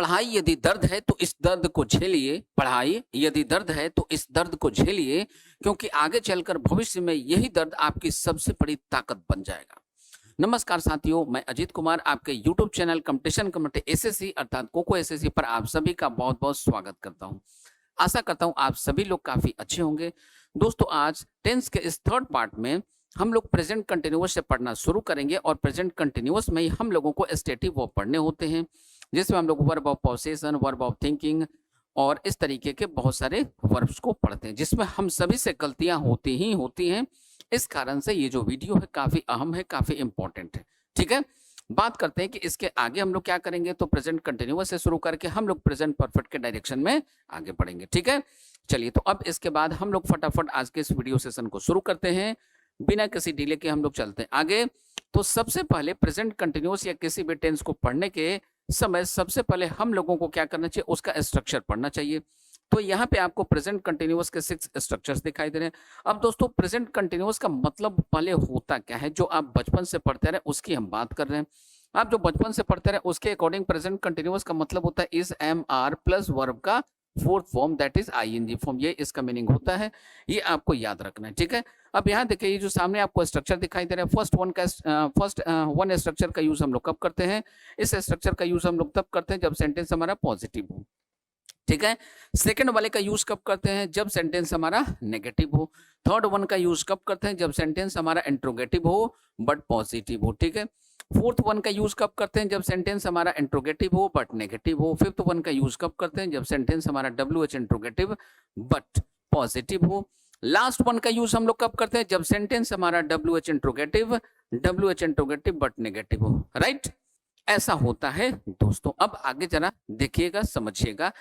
पढ़ाई यदि दर्द है तो इस दर्द को झेलिए, पढ़ाई यदि दर्द है तो इस दर्द को झेलिए, क्योंकि आगे चलकर भविष्य में यही दर्द आपकी सबसे बड़ी ताकत बन जाएगा। नमस्कार साथियों, मैं अजीत कुमार आपके YouTube channel competition committee SSC अर्थात कोको एसएससी पर आप सभी का बहुत-बहुत स्वागत करता हूं। आशा करता हूं आप सभी लोग काफी अच्छे होंगे। दोस्तों, आज टेंस के इस थर्ड पार्ट में हम लोग प्रेजेंट कंटिन्यूअस से पढ़ना शुरू करेंगे और प्रेजेंट कंटिन्यूअस में ही हम लोगों को स्टेटिव वर्ब पढ़ने होते हैं, जिसमें हम लोग verb of possession, verb of thinking और इस तरीके के बहुत सारे वर्ब्स को पढ़ते हैं, जिसमें हम सभी से गलतियां होती हैं। इस कारण से ये जो वीडियो है काफी अहम है, काफी इंपॉर्टेंट है। ठीक है, बात करते हैं कि इसके आगे हम लोग क्या करेंगे। तो प्रेजेंट कंटिन्यूअस से शुरू करके हम लोग प्रेजेंट परफेक्ट के डायरेक्शन में आगे बढ़ेंगे। ठीक है, चलिए तो अब इसके बाद हम लोग फटाफट आज के इस वीडियो सेशन को शुरू करते हैं। बिना किसी डिले के हम लोग चलते हैं आगे। तो सबसे पहले प्रेजेंट कंटिन्यूअस या किसी भी टेंस को पढ़ने के समय सबसे पहले हम लोगों को क्या करना चाहिए, उसका स्ट्रक्चर पढ़ना चाहिए। तो यहाँ पे आपको प्रेजेंट कंटिन्यूअस के 6 स्ट्रक्चर्स दिखाई दे रहे हैं। अब दोस्तों, प्रेजेंट कंटिन्यूअस का मतलब पहले होता क्या है, जो आप बचपन से पढ़ते रहे उसकी हम बात कर रहे हैं। आप जो बचपन से पढ़ते रहे उसके अकॉर्डिंग प्रेजेंट कंटिन्यूअस का मतलब होता है is am are plus verb का fourth form, that is ING form. ये इसका मीनिंग होता है, ये आपको याद रखना है। ठीक है, अब यहाँ देखिए, ये जो सामने आपको स्ट्रक्चर दिखाई दे रहा है, फर्स्ट वन स्ट्रक्चर का यूज हम लोग कब करते हैं। इस स्ट्रक्चर का यूज हम लोग तब करते हैं जब सेंटेंस हमारा पॉजिटिव हो। ठीक है, सेकंड वाले का यूज कब करते हैं, जब सेंटेंस हमारा नेगेटिव हो। थर्ड वन का यूज कब करते हैं, जब सेंटेंस हमारा इंट्रोगेटिव हो बट पॉजिटिव हो। ठीक है, फोर्थ वन का यूज कब करते हैं, जब सेंटेंस हमारा इंट्रोगेटिव हो बट नेगेटिव हो। फिफ्थ वन का यूज कब करते हैं, जब सेंटेंस हमारा WH इंट्रोगेटिव बट पॉजिटिव हो। लास्ट वन का यूज हम लोग कब करते हैं, जब सेंटेंस हमारा WH इंट्रोगेटिव बट नेगेटिव हो। राइट, ऐसा होता है दोस्तों। अब आगे जरा देखिएगा, समझिएगा।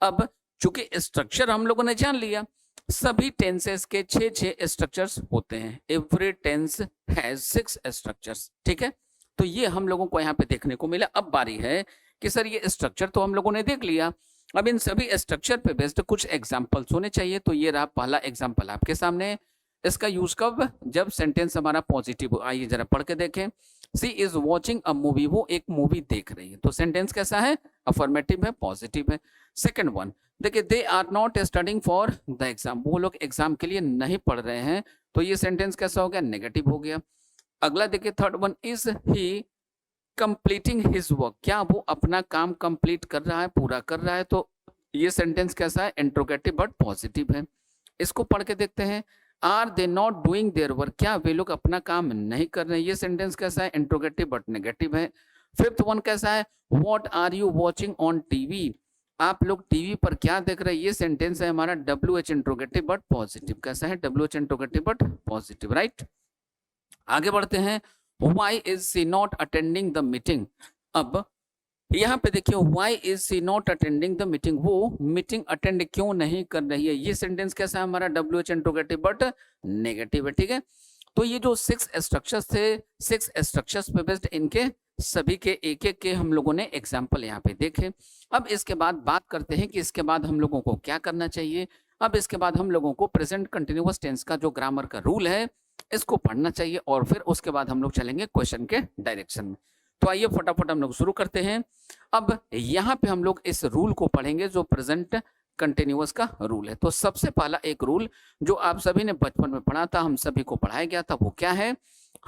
अब चूंकि स्ट्रक्चर हम लोगों ने जान लिया, सभी टेंसेस के 6 स्ट्रक्चर्स होते हैं। Every tense has 6 structures. ठीक है, तो ये हम लोगों को यहाँ पे देखने को मिला। अब बारी है कि सर ये स्ट्रक्चर तो हम लोगों ने देख लिया, अब इन सभी स्ट्रक्चर पे बेस्ड कुछ एग्जाम्पल्स होने चाहिए। तो ये रहा पहला एग्जाम्पल आपके सामने। इसका यूज कब, जब सेंटेंस हमारा पॉजिटिव हो। आइए जरा पढ़ के देखें। सी इज वॉचिंग अ मूवी, वो एक मूवी देख रही है। तो सेंटेंस कैसा है, अफर्मेटिव है, पॉजिटिव है। सेकंड वन देखिए, they are not studying for the exam, वो लोग एग्जाम के लिए नहीं पढ़ रहे हैं। तो ये सेंटेंस कैसा हो गया, नेगेटिव हो गया। अगला देखिए, third one, is he completing his work, क्या वो अपना काम कंप्लीट कर रहा है, पूरा कर रहा है। तो ये सेंटेंस कैसा है, इंट्रोगेटिव बट पॉजिटिव है। इसको पढ़ के देखते हैं, are they not doing their work, क्या वे लोग अपना काम नहीं कर रहे हैं। ये सेंटेंस कैसा है, इंट्रोगेटिव बट नेगेटिव है। फिफ्थ वन कैसा है, what are you watching on TV, आप लोग टीवी पर क्या देख रहे हैं। ये सेंटेंस है हमारा WH इंट्रोगेटिव बट पॉजिटिव। कैसा है, WH interrogative but positive. Right, आगे बढ़ते हैं। Why is she not attending the meeting? अब यहाँ पे देखिए, Why is she not attending the meeting? वो मीटिंग अटेंड क्यों नहीं कर रही है। ये सेंटेंस कैसा है हमारा, WH इंट्रोगेटिव बट नेगेटिव है। ठीक है, तो ये जो 6 स्ट्रक्चर्स थे, 6 स्ट्रक्चर्स पे बेस्ड इनके सभी के एक एक के हम लोगों ने एग्जाम्पल यहाँ पे देखे। अब इसके बाद बात करते हैं कि इसके बाद हम लोगों को क्या करना चाहिए। अब इसके बाद हम लोगों को प्रेजेंट कंटिन्यूअस टेंस का जो ग्रामर का रूल है इसको पढ़ना चाहिए, और फिर उसके बाद हम लोग चलेंगे क्वेश्चन के डायरेक्शन में। तो आइए फटाफट हम लोग शुरू करते हैं। अब यहाँ पे हम लोग इस रूल को पढ़ेंगे जो प्रेजेंट कंटिन्यूअस का रूल है। तो सबसे पहला एक रूल जो आप सभी ने बचपन में पढ़ा था, हम सभी को पढ़ाया गया था, वो क्या है,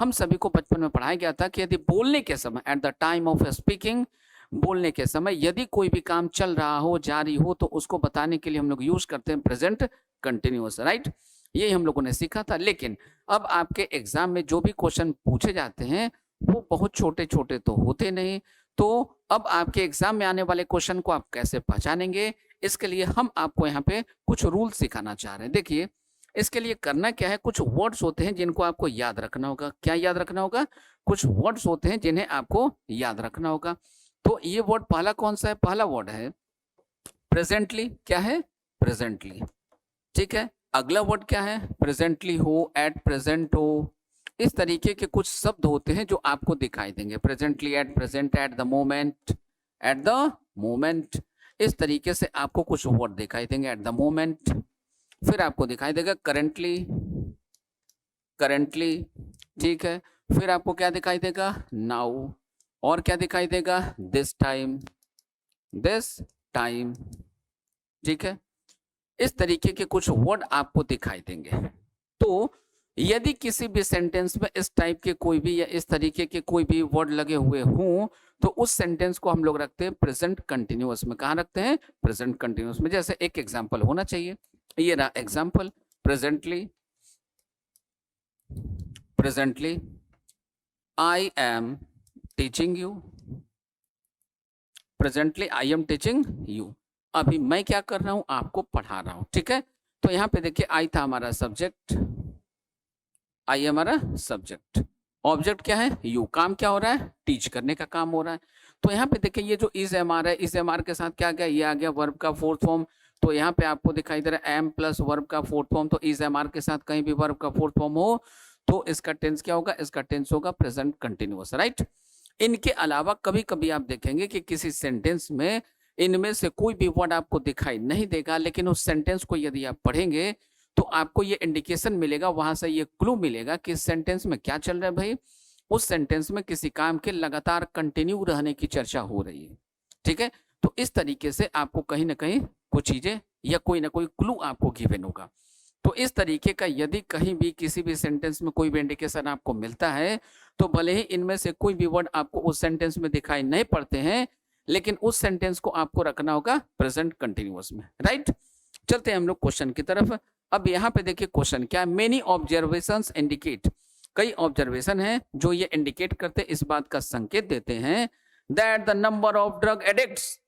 हम सभी को बचपन में पढ़ाया गया था कि यदि बोलने के समय, at the time of speaking, बोलने के समय यदि कोई भी काम चल रहा हो, जारी हो, तो उसको बताने के लिए हम लोग यूज करते हैं प्रेजेंट कंटिन्यूअस। राइट, ये हम लोगों ने सीखा था। लेकिन अब आपके एग्जाम में जो भी क्वेश्चन पूछे जाते हैं वो बहुत छोटे छोटे तो होते नहीं। तो अब आपके एग्जाम में आने वाले क्वेश्चन को आप कैसे पहचानेंगे, इसके लिए हम आपको यहाँ पे कुछ रूल सिखाना चाह रहे हैं। देखिए, इसके लिए करना क्या है, कुछ वर्ड्स होते हैं जिनको आपको याद रखना होगा। क्या याद रखना होगा, कुछ वर्ड्स होते हैं जिन्हें आपको याद रखना होगा। तो ये वर्ड पहला कौन सा है, पहला वर्ड है प्रेजेंटली। क्या है, प्रेजेंटली। ठीक है, अगला वर्ड क्या है, प्रेजेंटली हो, एट प्रेजेंट हो। इस तरीके के कुछ शब्द होते हैं जो आपको दिखाई देंगे, presently, at present, at the moment, at the moment. इस तरीके से आपको कुछ वर्ड दिखाई देंगे, एट द मोमेंट। फिर आपको दिखाई देगा करेंटली, करेंटली। ठीक है, फिर आपको क्या दिखाई देगा, नाउ। और क्या दिखाई देगा, दिस टाइम। This time. ठीक है, इस तरीके के कुछ वर्ड आपको दिखाई देंगे। तो यदि किसी भी सेंटेंस में इस टाइप के कोई भी या इस तरीके के कोई भी वर्ड लगे हुए हों तो उस सेंटेंस को हम लोग रखते हैं प्रेजेंट कंटिन्यूअस में। कहाँ रखते हैं? प्रेजेंट कंटिन्यूअस में। जैसे एक एग्जांपल होना चाहिए, ये रहा example, presently, presently I am teaching you, presently I am teaching you. अभी मैं क्या कर रहा हूं? आपको पढ़ा रहा हूं। ठीक है, तो यहां पे देखिए आई था हमारा सब्जेक्ट, आई हमारा सब्जेक्ट, ऑब्जेक्ट क्या है? यू। काम क्या हो रहा है? टीच करने का काम हो रहा है। तो यहाँ पे देखिए ये जो इज एम आर है, इज एम आर के साथ क्या गया? ये आ गया वर्ब का फोर्थ फॉर्म। तो यहाँ पे आपको दिखाई दे रहा है एम प्लस वर्ब का फोर्थ फॉर्म। तो इज एम आर के साथ कहीं भी वर्ब का फोर्थ फॉर्म हो तो इसका टेंस क्या होगा? इसका टेंस होगा प्रेजेंट कंटिन्यूअस, राइट। इनके अलावा कभी कभी आप देखेंगे कि किसी सेंटेंस में इनमें से कोई भी वर्ड आपको दिखाई नहीं देगा, लेकिन उस सेंटेंस को यदि आप पढ़ेंगे तो आपको ये इंडिकेशन मिलेगा, वहां से ये क्लू मिलेगा कि इस सेंटेंस में क्या चल रहा है भाई। उस सेंटेंस में किसी काम के लगातार कंटिन्यू रहने की चर्चा हो रही है। ठीक है, तो इस तरीके से आपको कहीं ना कहीं कुछ चीजें या कोई ना कोई क्लू आपको गिवन होगा। तो इस तरीके का यदि कहीं भी किसी भी सेंटेंस में कोई भी इंडिकेशन आपको मिलता है तो भले ही इनमें से कोई भी वर्ड आपको उस सेंटेंस में दिखाई नहीं पड़ते हैं, लेकिन उस सेंटेंस को आपको रखना होगा प्रेजेंट कंटिन्यूअस में, राइट। चलते हैं हम लोग क्वेश्चन की तरफ। अब यहाँ पे देखिए क्वेश्चन क्या है, मेनी ऑब्जर्वेशंस इंडिकेट, कई ऑब्जर्वेशन है जो ये इंडिकेट करते, इस बात का संकेत देते हैं that the number of drug addicts,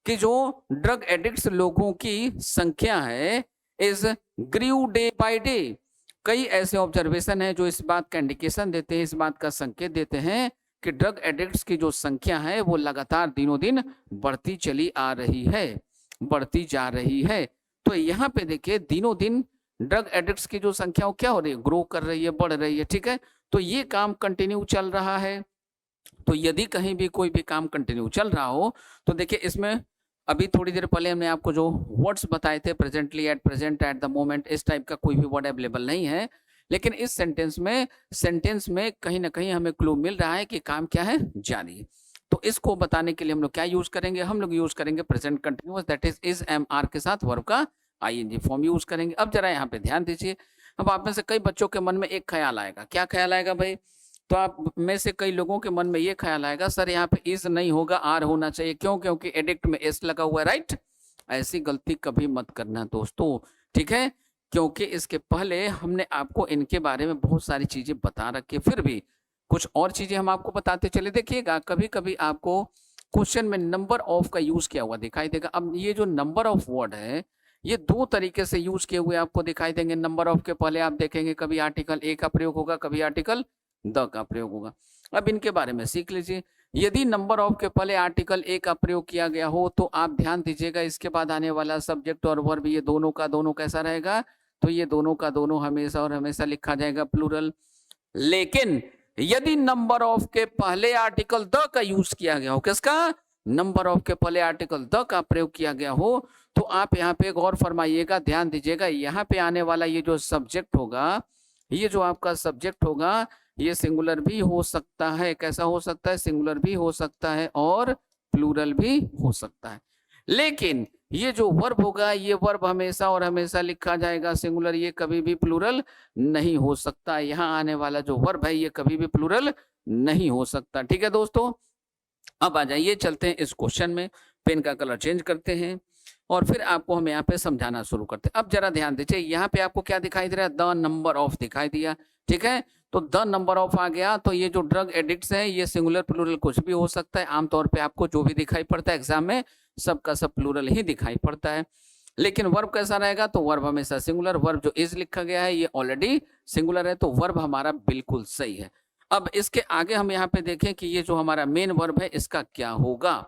कि जो ड्रग एडिक्ट्स लोगों की संख्या है is grieve day by day. कई ऐसे ऑब्जर्वेशन है जो इस बात का इंडिकेशन देते हैं, इस बात का संकेत देते हैं कि ड्रग एडिक्ट्स की जो संख्या है वो लगातार दिनों दिन बढ़ती चली आ रही है, बढ़ती जा रही है। तो यहाँ पे देखिए दिनों दिन ड्रग एडिक्ट्स की जो संख्या वो क्या हो रही है? ग्रो कर रही है, बढ़ रही है। ठीक है, तो ये काम कंटिन्यू चल रहा है। तो यदि कहीं भी कोई भी काम कंटिन्यू चल रहा हो तो देखिए इसमें अभी थोड़ी देर पहले हमने आपको जो वर्ड्स बताए थे, presently, at present, at the moment, इस टाइप का कोई भी वर्ड अवेलेबल नहीं है, लेकिन इस सेंटेंस में कहीं ना कहीं हमें क्लू मिल रहा है कि काम क्या है? जारी है। तो इसको बताने के लिए हम लोग क्या यूज करेंगे? हम लोग यूज करेंगे present continuous, that is am are के साथ वर्ब का आईएनजी फॉर्म यूज करेंगे। अब जरा यहाँ पे ध्यान दीजिए, अब आप में से कई बच्चों के मन में एक ख्याल आएगा, क्या ख्याल आएगा भाई? तो आप में से कई लोगों के मन में ये ख्याल आएगा सर यहाँ पे इज नहीं होगा, आर होना चाहिए। क्यों? क्योंकि एडिक्ट में एस लगा हुआ है, राइट। ऐसी गलती कभी मत करना दोस्तों, ठीक है, क्योंकि इसके पहले हमने आपको इनके बारे में बहुत सारी चीजें बता रखी, फिर भी कुछ और चीजें हम आपको बताते चले। देखिएगा कभी कभी आपको क्वेश्चन में नंबर ऑफ का यूज किया हुआ दिखाई देगा। अब ये जो नंबर ऑफ वर्ड है ये दो तरीके से यूज किए हुए आपको दिखाई देंगे। नंबर ऑफ के पहले आप देखेंगे कभी आर्टिकल ए का प्रयोग होगा, कभी आर्टिकल द का प्रयोग होगा। अब इनके बारे में सीख लीजिए। यदि नंबर ऑफ के पहले आर्टिकल ए का प्रयोग किया गया हो तो आप ध्यान दीजिएगा इसके बाद आने वाला सब्जेक्ट और वर्ब ये दोनों का दोनों कैसा रहेगा? तो ये दोनों का दोनों हमेशा और हमेशा लिखा जाएगा प्लूरल। लेकिन यदि नंबर ऑफ के पहले आर्टिकल द का यूज किया गया हो, किसका? नंबर ऑफ के पहले आर्टिकल द का प्रयोग किया गया हो तो आप यहाँ पे गौर फरमाइएगा, ध्यान दीजिएगा, यहाँ पे आने वाला ये जो सब्जेक्ट होगा, ये जो आपका सब्जेक्ट होगा ये सिंगुलर भी हो सकता है। कैसा हो सकता है? सिंगुलर भी हो सकता है और प्लूरल भी हो सकता है। लेकिन ये जो वर्ब होगा ये वर्ब हमेशा और हमेशा लिखा जाएगा सिंगुलर, ये कभी भी प्लूरल नहीं हो सकता। यहाँ आने वाला जो वर्ब है ये कभी भी प्लूरल नहीं हो सकता। ठीक है दोस्तों, अब आ जाइए चलते हैं इस क्वेश्चन में, पेन का कलर चेंज करते हैं और फिर आपको हम यहाँ पे समझाना शुरू करते हैं। अब जरा ध्यान दीजिए, यहाँ पे आपको क्या दिखाई दे रहा है? द नंबर ऑफ दिखाई दिया। ठीक है, तो द नंबर ऑफ आ गया तो ये जो ड्रग एडिक्ट्स है ये सिंगुलर प्लूरल कुछ भी हो सकता है। आमतौर पे आपको जो भी दिखाई पड़ता है एग्जाम में सबका सब प्लूरल ही दिखाई पड़ता है। लेकिन वर्ब कैसा रहेगा? तो वर्ब हमेशा सिंगुलर। वर्ब जो इज लिखा गया है ये ऑलरेडी सिंगुलर है, तो वर्ब हमारा बिल्कुल सही है। अब इसके आगे हम यहाँ पे देखें कि ये जो हमारा मेन वर्ब है इसका क्या होगा।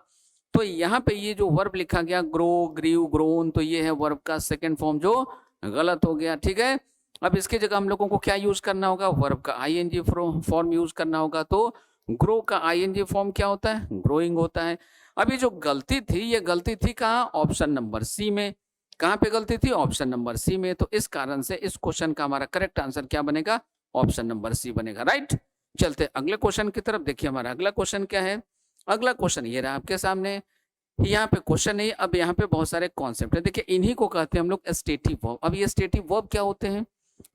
तो यहाँ पे ये जो वर्ब लिखा गया ग्रो, ग्रीव, ग्रोन, तो ये है वर्ब का सेकंड फॉर्म जो गलत हो गया। ठीक है, अब इसकी जगह हम लोगों को क्या यूज करना होगा? वर्ब का आईएनजी फॉर्म यूज करना होगा। तो ग्रो का आईएनजी फॉर्म क्या होता है? ग्रोइंग होता है। अभी जो गलती थी ये गलती थी कहाँ? ऑप्शन नंबर सी में। कहाँ पे गलती थी? ऑप्शन नंबर सी में। तो इस कारण से इस क्वेश्चन का हमारा करेक्ट आंसर क्या बनेगा? ऑप्शन नंबर सी बनेगा, राइट। चलते अगले क्वेश्चन की तरफ। देखिए हमारा अगला क्वेश्चन क्या है? अगला क्वेश्चन ये रहा आपके सामने, यहाँ पे क्वेश्चन है, अब यहाँ पे बहुत सारे कॉन्सेप्ट है। देखिए इन्हीं को कहते हैं हम लोग स्टेटिव वर्ब। अब ये स्टेटिव वर्ब क्या होते हैं,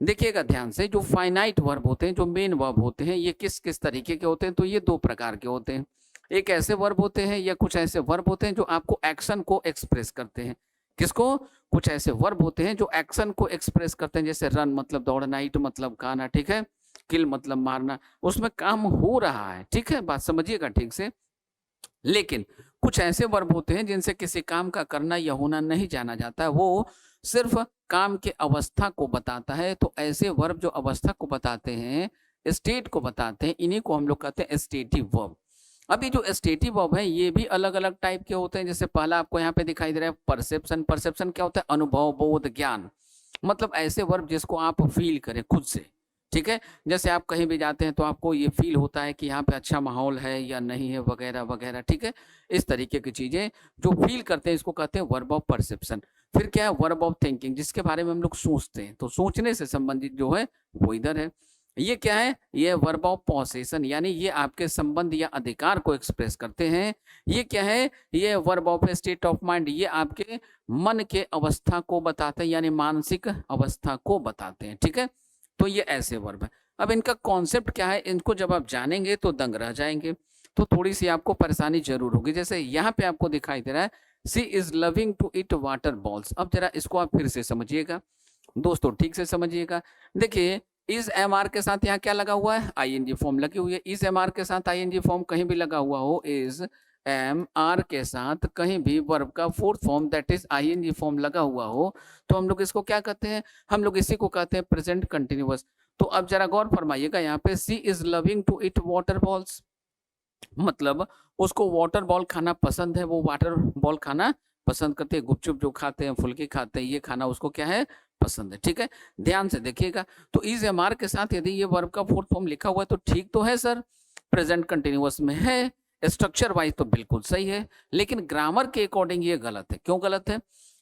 देखिएगा ध्यान से। जो फाइनाइट वर्ब होते हैं, जो मेन वर्ब होते हैं, ये किस किस तरीके के होते हैं, तो ये दो प्रकार के होते हैं। एक ऐसे वर्ब होते हैं या कुछ ऐसे वर्ब होते हैं जो आपको एक्शन को एक्सप्रेस करते हैं। किसको? कुछ ऐसे वर्ब होते हैं जो एक्शन को एक्सप्रेस करते हैं, जैसे रन मतलब दौड़ना, ईट मतलब खाना, ठीक है, किल मतलब मारना, उसमें काम हो रहा है, ठीक है, बात समझिएगा ठीक से। लेकिन कुछ ऐसे वर्ब होते हैं जिनसे किसी काम का करना या होना नहीं जाना जाता है, वो सिर्फ काम के अवस्था को बताता है। तो ऐसे वर्ब जो अवस्था को बताते हैं, स्टेट को बताते हैं, इन्हीं को हम लोग कहते हैं स्टेटिव वर्ब। अभी जो स्टेटिव वर्ब है ये भी अलग अलग टाइप के होते हैं। जैसे पहला आपको यहाँ पे दिखाई दे रहा है परसेप्शन। परसेप्शन क्या होता है? अनुभव, बोध, ज्ञान। मतलब ऐसे वर्ब जिसको आप फील करें खुद से, ठीक है। जैसे आप कहीं भी जाते हैं तो आपको ये फील होता है कि यहाँ पे अच्छा माहौल है या नहीं है, वगैरह वगैरह, ठीक है। इस तरीके की चीजें जो फील करते हैं इसको कहते हैं वर्ब ऑफ परसेप्शन। फिर क्या है? वर्ब ऑफ थिंकिंग, जिसके बारे में हम लोग सोचते हैं, तो सोचने से संबंधित जो है वो इधर है। ये क्या है? ये वर्ब ऑफ पॉसेशन, यानी ये आपके संबंध या अधिकार को एक्सप्रेस करते हैं। ये क्या है? ये verb of state of mind, ये आपके मन के अवस्था को बताते हैं, यानी मानसिक अवस्था को बताते हैं, ठीक है। तो ये ऐसे वर्ब है। अब इनका कॉन्सेप्ट क्या है, इनको जब आप जानेंगे तो दंग रह जाएंगे। तो थोड़ी सी आपको परेशानी जरूर होगी। जैसे यहाँ पे आपको दिखाई दे रहा है she is loving to eat water balls. अब जरा इसको आप फिर से समझिएगा दोस्तों, ठीक से समझिएगा। देखिए इज एम आर के साथ यहाँ क्या लगा हुआ है? आईएनजी फॉर्म लगी हुई है। इज एम आर के साथ आईएनजी फॉर्म कहीं भी लगा हुआ हो, इज एम आर के साथ कहीं भी वर्ब का fourth form that is ING form लगा हुआ हो, तो हम लोग इसको क्या कहते हैं? हम लोग इसी को कहते हैं प्रेजेंट कंटिन्यूअस। तो अब जरा गौर फरमाइएगा, यहाँ पे she is loving to eat water balls, मतलब उसको वाटर बॉल खाना पसंद है, वो वाटर बॉल खाना पसंद करते हैं। गुपचुप जो खाते हैं, फुल्की खाते हैं, ये खाना उसको क्या है? पसंद है, ठीक है। ध्यान से देखिएगा, तो इज एम आर के साथ यदि ये वर्ब का फोर्थ फॉर्म लिखा हुआ है तो ठीक तो है सर, प्रेजेंट कंटिन्यूअस में है, स्ट्रक्चर वाइज तो बिल्कुल सही है। लेकिन ग्रामर के अकॉर्डिंग ये गलत है। क्यों गलत है?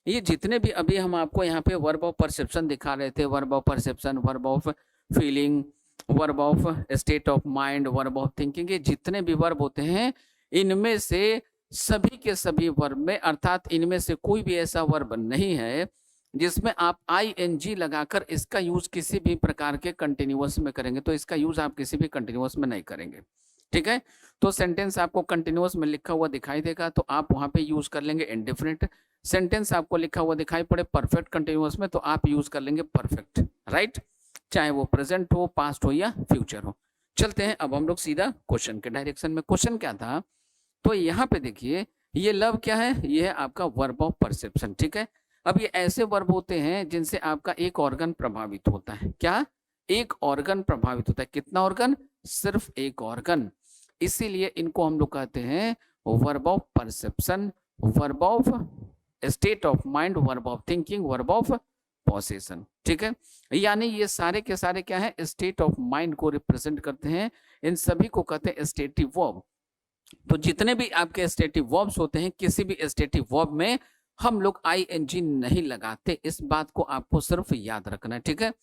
ये जितने भी अभी हम आपको यहाँ पे वर्ब ऑफ परसेप्शन दिखा रहे थे, verb of perception, verb of feeling, verb of state of mind, verb of thinking, ये जितने भी वर्ब होते हैं, इनमें से सभी के सभी वर्ब में, अर्थात इनमें से कोई भी ऐसा वर्ब नहीं है जिसमें आप आईएनजी लगाकर इसका यूज किसी भी प्रकार के कंटिन्यूअस में करेंगे। तो इसका यूज आप किसी भी कंटिन्यूअस में नहीं करेंगे, ठीक है। तो सेंटेंस आपको कंटिन्यूअस में लिखा हुआ दिखाई देगा तो आप वहां पे यूज कर लेंगे इंडिफरेंट। सेंटेंस आपको लिखा हुआ दिखाई पड़े परफेक्ट कंटिन्यूअस में तो आप यूज कर लेंगे परफेक्ट, राइट, चाहे वो प्रेजेंट हो, पास्ट हो या फ्यूचर हो। चलते हैं अब हम लोग सीधा क्वेश्चन के डायरेक्शन में। क्वेश्चन क्या था? तो यहाँ पे देखिए ये लव क्या है? ये है आपका वर्ब ऑफ परसेप्शन, ठीक है। अब ये ऐसे वर्ब होते हैं जिनसे आपका एक ऑर्गन प्रभावित होता है। क्या? एक ऑर्गन प्रभावित होता है। कितना ऑर्गन? सिर्फ एक ऑर्गन। इसीलिए इनको हम लोग कहते हैं verb of perception, verb of state of mind, verb of thinking, verb of possession, ठीक है। यानी ये सारे के सारे क्या है? स्टेट ऑफ माइंड को रिप्रेजेंट करते हैं। इन सभी को कहते हैं स्टेटिव वर्ब। तो जितने भी आपके स्टेटिव वर्ब्स होते हैं, किसी भी स्टेटिव वर्ब में हम लोग आईएनजी नहीं लगाते। इस बात को आपको सिर्फ याद रखना है, ठीक है।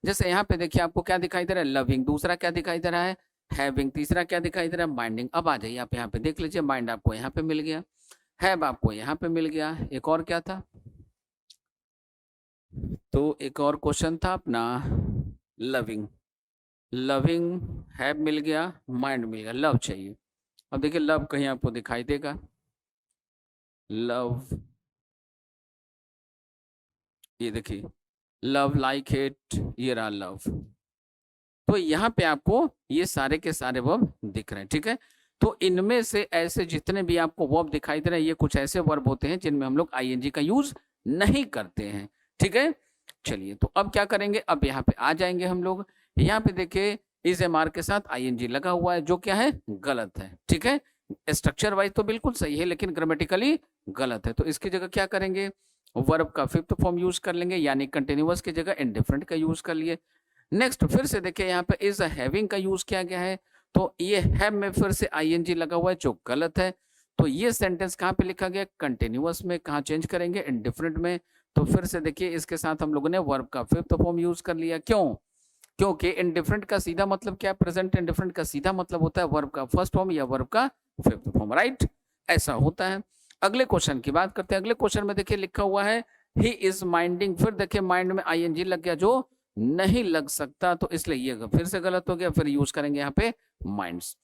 जैसे यहाँ पे देखिए आपको क्या दिखाई दे रहा है? लविंग। दूसरा क्या दिखाई दे रहा है? हैविंग। तीसरा क्या दिखाई दे रहा है? माइंडिंग। अब आ जाइए आप यहाँ पे देख लीजिए, माइंड आपको यहाँ पे मिल गया, हैव आपको यहाँ पे मिल गया। एक और क्या था? तो एक और क्वेश्चन था अपना लविंग। लविंग, हैव मिल गया, माइंड मिल गया, लव चाहिए। अब देखिए लव कहीं आपको दिखाई देगा? लव, ये देखिए लव लाइक इट, ये रहा लव। तो यहाँ पे आपको ये सारे के सारे वर्ब दिख रहे हैं, ठीक है। तो इनमें से ऐसे जितने भी आपको वर्ब दिखाई दे रहे हैं, ये कुछ ऐसे वर्ब होते हैं जिनमें हम लोग आईएनजी का यूज नहीं करते हैं, ठीक है। चलिए तो अब क्या करेंगे? अब यहाँ पे आ जाएंगे हम लोग। यहाँ पे देखिए इज एम आर के साथ आईएनजी लगा हुआ है, जो क्या है? गलत है, ठीक है। स्ट्रक्चर वाइज तो बिल्कुल सही है लेकिन ग्रामेटिकली गलत है। तो इसकी जगह क्या करेंगे? वर्ब का फिफ्थ फॉर्म यूज कर लेंगे, यानी कंटिन्यूअस की जगह इंडिफरेंट का यूज कर लिए। नेक्स्ट फिर से देखिए यहाँ पे इज हैविंग का यूज किया गया है, तो ये हैव में फिर से आईएनजी लगा हुआ है जो गलत है। तो ये सेंटेंस कहाँ पे लिखा गया? कंटिन्यूअस में। कहाँ चेंज करेंगे? इंडिफरेंट में। तो फिर से देखिए इसके साथ हम लोगों ने वर्ब का फिफ्थ फॉर्म यूज कर लिया। क्यों? क्योंकि इंडिफरेंट का सीधा मतलब क्या? प्रेजेंट इंडिफरेंट का सीधा मतलब होता है वर्ब का फर्स्ट फॉर्म या वर्ब का फिफ्थ फॉर्म, राइट, ऐसा होता है। अगले क्वेश्चन की बात करते हैं। अगले क्वेश्चन में देखिए लिखा हुआ है ही इज माइंडिंग, फिर देखिए माइंड में आईएनजी लग गया जो नहीं लग सकता, तो इसलिए ये फिर से गलत हो गया, फिर यूज करेंगे यहाँ पे माइंड्स।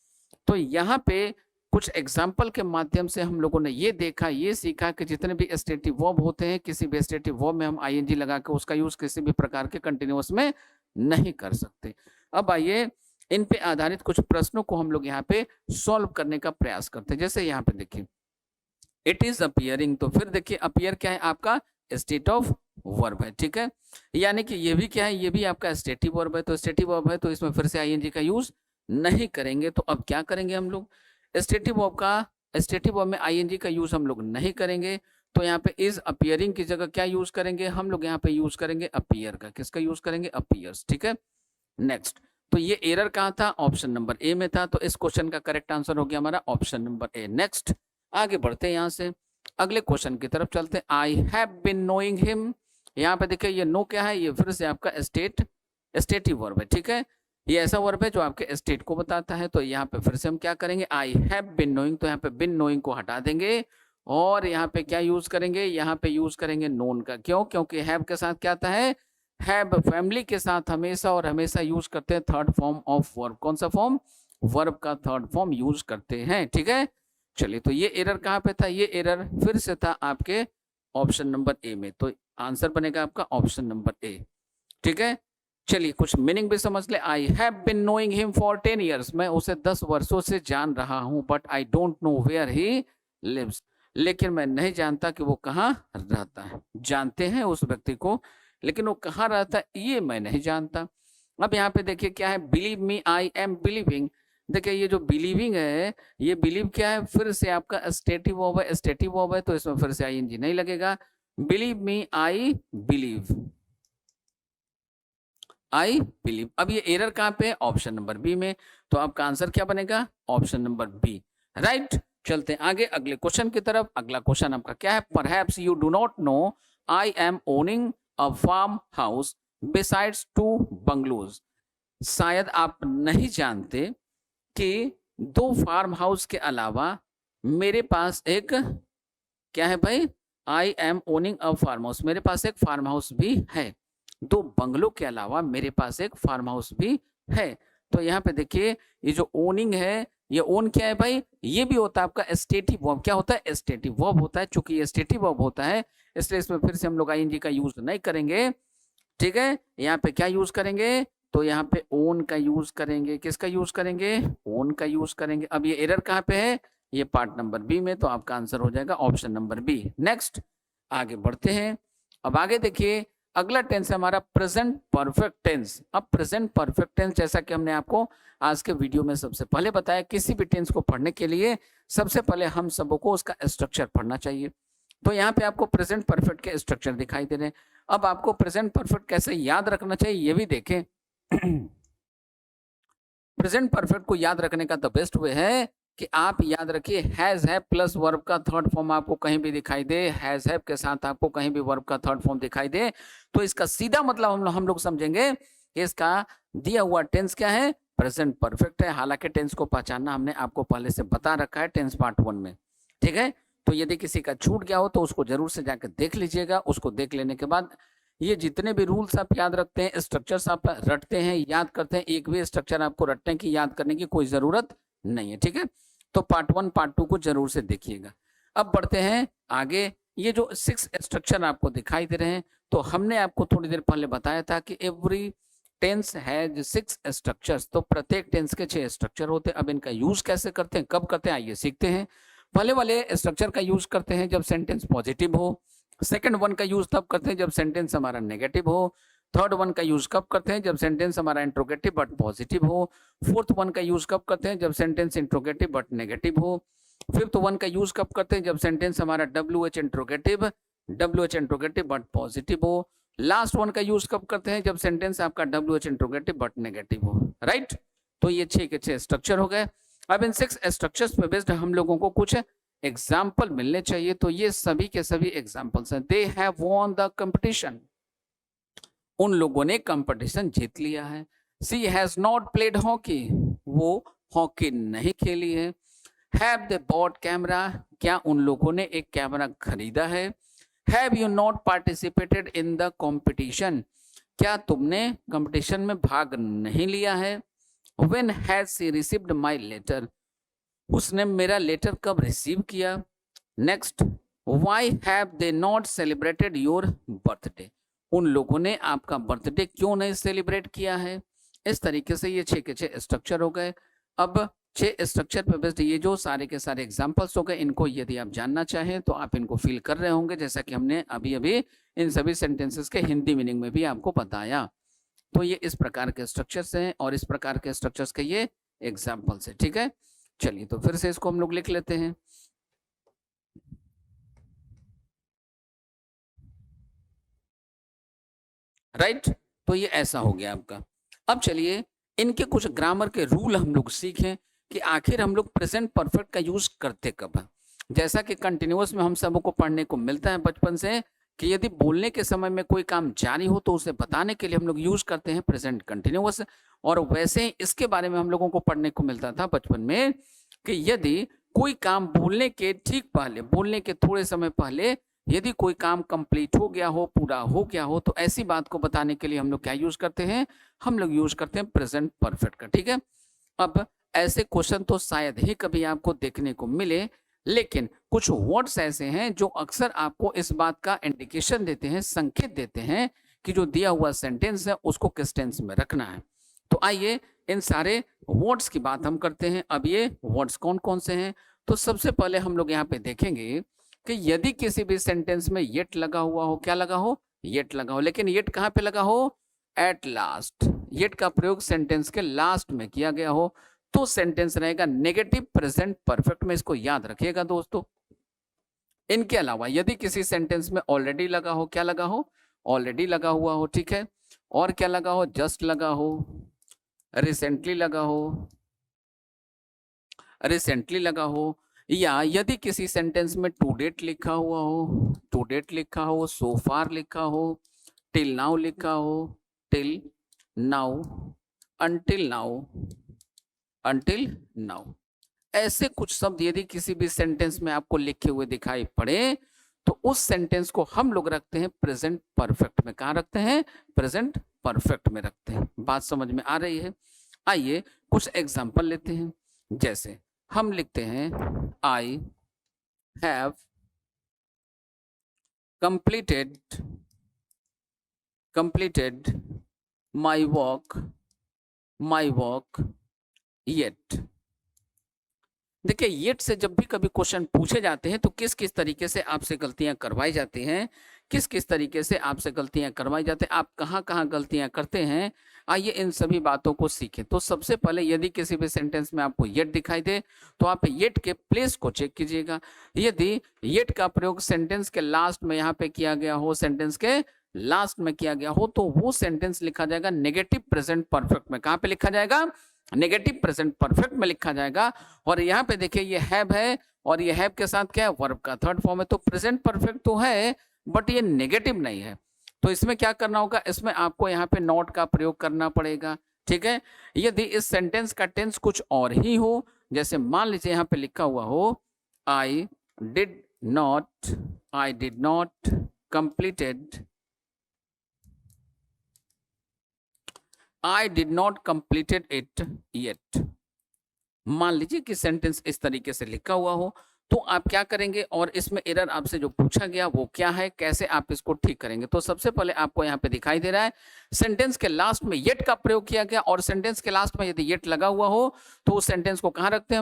तो यहाँ पे कुछ एग्जाम्पल के माध्यम से हम लोगों ने ये देखा, ये सीखा कि जितने भी स्टेटिव वर्ब होते हैं, किसी भी स्टेटिव वर्ब में हम आईएनजी लगा के उसका यूज किसी भी प्रकार के कंटिन्यूअस में नहीं कर सकते। अब आइए इन पे आधारित कुछ प्रश्नों को हम लोग यहाँ पे सॉल्व करने का प्रयास करते हैं। जैसे यहाँ पे देखिए इट इज अपीयरिंग, तो फिर देखिए अपीयर क्या है, आपका स्टेट ऑफ वर्ब है, ठीक है। यानी कि ये भी क्या है, ये भी आपका स्टेटिव वर्ब है, तो स्टेटिव वर्ब है तो इसमें फिर से आईएनजी का यूज नहीं करेंगे। तो अब क्या करेंगे हम लोग, स्टेटिव वर्ब में आईएनजी का यूज हम लोग नहीं करेंगे, तो यहाँ पे इज अपीयरिंग की जगह क्या यूज करेंगे हम लोग, यहाँ पे यूज करेंगे अपीयर का। किसका यूज करेंगे, अपीयर्स, ठीक है। नेक्स्ट, तो ये एरर कहाँ था, ऑप्शन नंबर ए में था, तो इस क्वेश्चन का करेक्ट आंसर हो गया हमारा ऑप्शन नंबर ए। नेक्स्ट आगे बढ़ते हैं, यहाँ से अगले क्वेश्चन की तरफ चलते हैं। I have been knowing him, यहाँ पे देखिए ये नो क्या है, ये फिर से आपका स्टेटिव वर्ब है, ठीक है। ये ऐसा वर्ब है जो आपके स्टेट को बताता है, तो यहाँ पे फिर से हम क्या करेंगे, आई हैव बीन नोइंग, तो यहाँ पे बीन नोइंग को हटा देंगे और यहाँ पे क्या यूज करेंगे, यहाँ पे यूज करेंगे नोन का। क्यों, क्योंकि हैव के साथ क्या आता है, हैव फैमिली के साथ हमेशा और हमेशा यूज करते हैं थर्ड फॉर्म ऑफ वर्ब। कौन सा फॉर्म, वर्ब का थर्ड फॉर्म यूज करते हैं, ठीक है। चलिए, तो ये एरर कहाँ पे था, ये एरर फिर से था आपके ऑप्शन नंबर ए में, तो आंसर बनेगा आपका ऑप्शन नंबर ए, ठीक है। चलिए कुछ मीनिंग भी समझ ले। I have been knowing him for 10 years, मैं उसे 10 वर्षों से जान रहा हूं, but I don't know where he lives, लेकिन मैं नहीं जानता कि वो कहाँ रहता है। जानते हैं उस व्यक्ति को, लेकिन वो कहाँ रहता है ये मैं नहीं जानता। अब यहाँ पे देखिए क्या है, believe me I am believing, देखिए ये जो बिलीविंग है, ये बिलीव क्या है, फिर से आपका स्टेटिव वर्ब है, स्टेटिव वर्ब है तो इसमें फिर से आईएनजी नहीं लगेगा। Believe me I believe, I believe. अब ये एरर कहाँ पे है, ऑप्शन नंबर बी में, तो आपका आंसर क्या बनेगा, ऑप्शन नंबर बी, राइट। चलते हैं आगे अगले क्वेश्चन की तरफ। अगला क्वेश्चन आपका क्या है, perhaps you do not know I am owning a farm house besides 2 bungalows, शायद आप नहीं जानते कि 2 फार्म हाउस के अलावा मेरे पास एक क्या है भाई, I am owning a farm house, मेरे पास एक फार्म हाउस भी है। 2 बंगलों के अलावा मेरे पास एक फार्म हाउस भी है। तो यहाँ पे देखिए ये जो ओनिंग है, ये ओन क्या है भाई, ये भी होता है आपका स्टेटिव वर्ब। क्या होता है, स्टेटिव वर्ब होता है। चूंकि ये स्टेटिव वर्ब होता है इसलिए इसमें फिर से हम लोग आईएनजी का यूज नहीं करेंगे, ठीक है। यहाँ पे क्या यूज करेंगे, तो यहाँ पे ओन का यूज करेंगे। किसका यूज करेंगे, ओन का यूज करेंगे। अब ये एरर कहाँ पे है, ये पार्ट नंबर बी में, तो आपका आंसर हो जाएगा ऑप्शन नंबर बी। नेक्स्ट आगे बढ़ते हैं। अब आगे देखिए अगला टेंस है हमारा प्रेजेंट परफेक्ट टेंस। अब प्रेजेंट परफेक्ट टेंस, जैसा कि हमने आपको आज के वीडियो में सबसे पहले बताया, किसी भी टेंस को पढ़ने के लिए सबसे पहले हम सबको उसका स्ट्रक्चर पढ़ना चाहिए। तो यहाँ पे आपको प्रेजेंट परफेक्ट के स्ट्रक्चर दिखाई दे रहे हैं। अब आपको प्रेजेंट परफेक्ट कैसे याद रखना चाहिए ये भी देखें। प्रेजेंट परफेक्ट को याद रखने का द बेस्ट वे है कि आप याद रखिए हैज हैव प्लस वर्ब का थर्ड फॉर्म आपको कहीं भी दिखाई दे, हैज हैव के साथ आपको कहीं भी वर्ब का थर्ड फॉर्म दिखाई दे, तो इसका सीधा मतलब हम लोग समझेंगे कि इसका दिया हुआ टेंस क्या है, प्रेजेंट परफेक्ट है। हालांकि टेंस को पहचानना हमने आपको पहले से बता रखा है टेंस पार्ट 1 में, ठीक है। तो यदि किसी का छूट गया हो तो उसको जरूर से जाकर देख लीजिएगा। उसको देख लेने के बाद ये जितने भी रूल्स आप याद रखते हैं, स्ट्रक्चर्स आप रटते हैं, याद करते हैं, एक भी स्ट्रक्चर आपको रटने की याद करने की कोई जरूरत नहीं है, ठीक है। तो पार्ट 1 पार्ट 2 को जरूर से देखिएगा। अब बढ़ते हैं आगे। ये जो 6 स्ट्रक्चर आपको दिखाई दे रहे हैं, तो हमने आपको थोड़ी देर पहले बताया था कि एवरी टेंस हैज 6 स्ट्रक्चर्स, तो प्रत्येक टेंस के 6 स्ट्रक्चर होते हैं। अब इनका यूज कैसे करते हैं, कब करते हैं, आइए सीखते हैं। पहले वाले स्ट्रक्चर का यूज करते हैं जब सेंटेंस पॉजिटिव हो। सेकंड वन का यूज तब करते हैं जब सेंटेंस हमारा नेगेटिव हो। थर्ड वन का यूज कब करते हैं, जब सेंटेंस हमारा इंट्रोगेटिव बट पॉजिटिव हो। फोर्थ वन का यूज कब करते हैं, जब सेंटेंस इंट्रोगेटिव बट नेगेटिव हो। फिफ्थ वन का यूज कब करते हैं, जब सेंटेंस हमारा WH इंट्रोगेटिव बट पॉजिटिव हो। लास्ट वन का यूज कब करते हैं, जब सेंटेंस आपका WH इंट्रोगेटिव बट नेगेटिव हो, राइट। तो ये 6 के 6 स्ट्रक्चर हो गए। अब इन 6 स्ट्रक्चर्स पे बेस्ड हम लोगों को कुछ एग्जाम्पल मिलने चाहिए। तो ये सभी के सभी एग्जाम्पल्स हैं। They have won the competition, उन लोगों ने कंपटीशन जीत लिया है। She has not played hockey, वो हॉकी नहीं खेली है। हैव दे बॉट कैमरा, क्या उन लोगों ने एक कैमरा खरीदा है? Have you not participated in the competition? क्या तुमने कंपटीशन में भाग नहीं लिया है? When has she received my letter? उसने मेरा लेटर कब रिसीव किया? Next, why have they not celebrated your birthday? उन लोगों ने आपका बर्थडे क्यों नहीं सेलिब्रेट किया है? इस तरीके से ये 6 के 6 स्ट्रक्चर हो गए। अब 6 स्ट्रक्चर पे बेस्ड ये जो सारे के सारे एग्जांपल्स हो गए, इनको यदि आप जानना चाहें तो आप इनको फील कर रहे होंगे, जैसा कि हमने अभी अभी इन सभी सेंटेंसेस के हिंदी मीनिंग में भी आपको बताया। तो ये इस प्रकार के स्ट्रक्चर्स हैं और इस प्रकार के स्ट्रक्चर्स के ये एग्जाम्पल्स है। ठीक है, चलिए तो फिर से इसको हम लोग लिख लेते हैं। राइट, तो ये ऐसा हो गया आपका। अब चलिए इनके कुछ ग्रामर के रूल हम लोग सीखें कि आखिर हम लोग प्रेजेंट परफेक्ट का यूज करते कब हैं। जैसा कि कंटिन्यूअस में हम सबको पढ़ने को मिलता है बचपन से कि यदि बोलने के समय में कोई काम जारी हो तो उसे बताने के लिए हम लोग यूज करते हैं प्रेजेंट कंटिन्यूअस। और वैसे ही इसके बारे में हम लोगों को पढ़ने को मिलता था बचपन में कि यदि कोई काम बोलने के ठीक पहले, बोलने के थोड़े समय पहले यदि कोई काम कंप्लीट हो गया हो, पूरा हो गया हो, तो ऐसी बात को बताने के लिए हम लोग क्या यूज करते हैं? हम लोग यूज करते हैं प्रेजेंट परफेक्ट का। ठीक है, अब ऐसे क्वेश्चन तो शायद ही कभी आपको देखने को मिले, लेकिन कुछ वर्ड्स ऐसे हैं जो अक्सर आपको इस बात का इंडिकेशन देते हैं, संकेत देते हैं कि जो दिया हुआ सेंटेंस है उसको किस टेंस में रखना है। तो आइए इन सारे वर्ड्स की बात हम करते हैं। अब ये वर्ड्स कौन कौन से हैं? तो सबसे पहले हम लोग यहाँ पे देखेंगे कि यदि किसी भी सेंटेंस में येट लगा हुआ हो, क्या लगा हो? येट लगा हो। लेकिन येट कहाँ पे लगा हो? At last. येट का प्रयोग सेंटेंस के लास्ट में किया गया हो तो सेंटेंस रहेगा नेगेटिव प्रेजेंट परफेक्ट में। इसको याद रखिएगा दोस्तों। इनके अलावा यदि किसी सेंटेंस में ऑलरेडी लगा हो, क्या लगा हो? ऑलरेडी लगा हुआ हो। ठीक है, और क्या लगा हो? जस्ट लगा हो, रिसेंटली लगा हो, रिसेंटली लगा हो, या यदि किसी सेंटेंस में टू डेट लिखा हुआ हो, टू डेट लिखा हो, सो फार लिखा हो, टिल नाउ लिखा हो, till now, until now, until now, ऐसे कुछ शब्द यदि किसी भी सेंटेंस में आपको लिखे हुए दिखाई पड़े तो उस सेंटेंस को हम लोग रखते हैं प्रेजेंट परफेक्ट में। कहाँ रखते हैं? प्रेजेंट परफेक्ट में रखते हैं। बात समझ में आ रही है? आइए कुछ एग्जांपल लेते हैं। जैसे हम लिखते हैं I have completed my work yet. देखिए, येट से जब भी कभी क्वेश्चन पूछे जाते हैं तो किस किस तरीके से आपसे गलतियां करवाई जाती हैं, किस किस तरीके से आपसे गलतियां करवाई जाती हैं, आप कहाँ कहाँ गलतियां करते हैं, आइए इन सभी बातों को सीखें। तो सबसे पहले यदि किसी भी सेंटेंस में आपको येट दिखाई दे तो आप येट के प्लेस को चेक कीजिएगा। यदि येट का प्रयोग सेंटेंस के लास्ट में यहाँ पे किया गया हो, सेंटेंस के लास्ट में किया गया हो, तो वो सेंटेंस लिखा जाएगा नेगेटिव प्रेजेंट परफेक्ट में। कहाँ पे लिखा जाएगा? नेगेटिव प्रेजेंट परफेक्ट में लिखा जाएगा। और यहाँ पे देखिए ये हैव है और ये हैव के साथ क्या है? वर्ब का थर्ड फॉर्म है। तो प्रेजेंट परफेक्ट तो है बट ये नेगेटिव नहीं है। तो इसमें क्या करना होगा? इसमें आपको यहाँ पे नॉट का प्रयोग करना पड़ेगा। ठीक है, यदि इस सेंटेंस का टेंस कुछ और ही हो, जैसे मान लीजिए यहाँ पे लिखा हुआ हो I did not completed it yet। मान लीजिए कि सेंटेंस इस तरीके से लिखा हुआ हो तो आप क्या करेंगे और इसमें एरर आपसे जो पूछा गया वो क्या है, कैसे आप इसको ठीक करेंगे? तो सबसे पहले आपको यहाँ पे दिखाई दे रहा है सेंटेंस के लास्ट में येट का प्रयोग किया गया और सेंटेंस के लास्ट में यदि येट लगा हुआ हो तो उस सेंटेंस को कहाँ रखते हैं